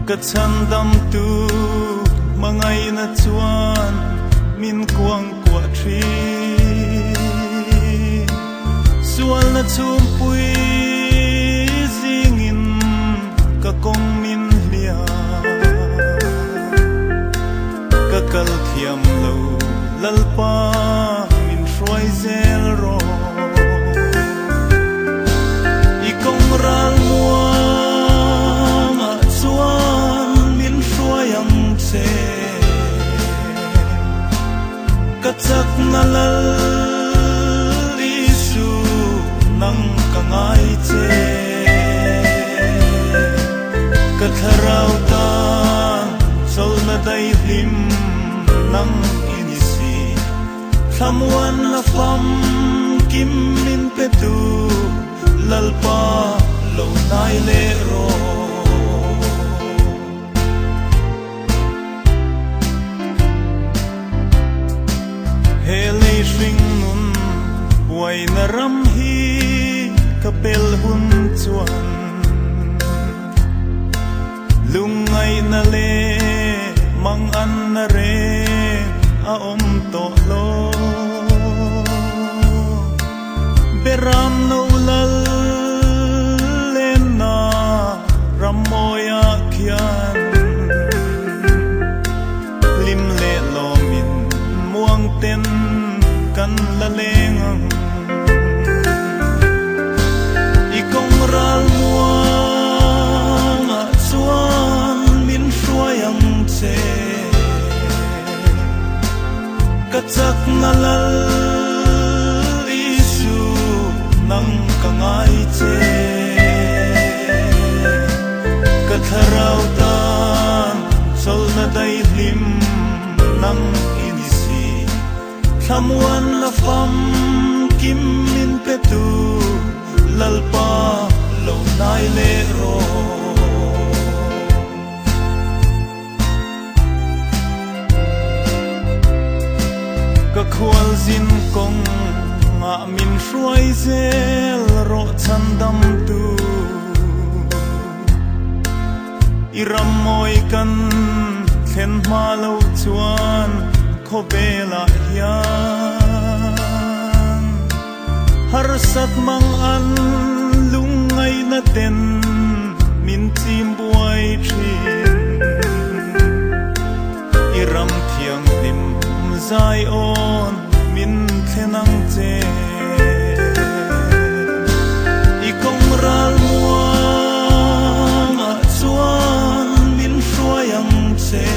ka chan dam tu mangai na chuan min kuang kwa thi sual na chum pui zingin ka kong min lia ka kal thiam lo lalpa min shroi zel ro i kong ral muang a chuan min shroi ang che ka chak na lal isu nang ka ngai che ka tharau ta sol na dai him nang inisi thamuan la fam kim min pe tu lalpa lo nai le ro hele shing nun wai na ram hi kapel hun chuan lungai na le mang an na re a om to lo beram no lal le na ramoya khian lim le lo min muang ten kan la lengang i kong ral muang a chuan min hruayang che ka chak na lal isu nang ka ngai che ka tharau tan sol na dai hlim nang inisi thamuan la fam kim min pe tu lalpa lo nai le ro ka khwal zin kong nga min hruai zel ro chan dam tu iram moi kan thlen ma lo chuan kho bela hian har sat mang an lungai na ten min chim buai thin iram thiang lim zai on min thlenang che i kong ral muang a chuan min hruayang che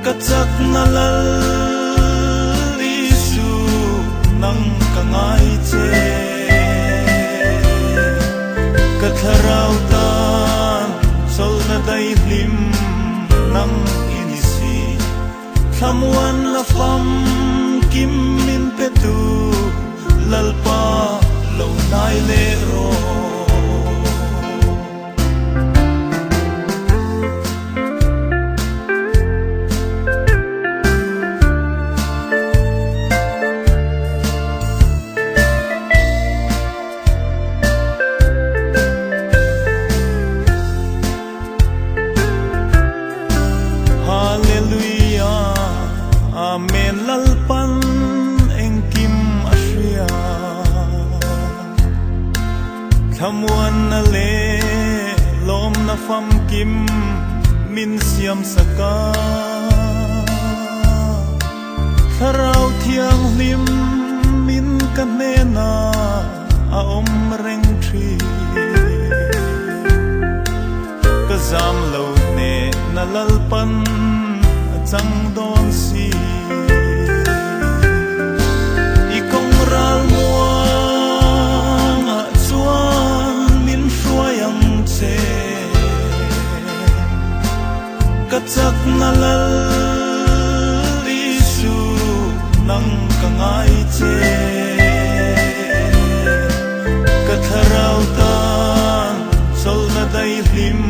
ka chak na lal isu nang ka ngai che ka tharau tan sol na dai hlim nang inisi thamuan la fam kim min pe tu lalpa lo nai le ro amen lalpan engkim asria thamuan na le lom na fam kim min siam saka tharau thiang hlim min kan ne na a om reng thi ka zam lo ne na lalpan chang don si i kong ral muang a chuan min hruayang che ka chak na lal isu nang ka ngai che ka tharau tan sol na dai hlim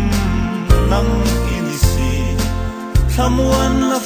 nang inisi thamuan la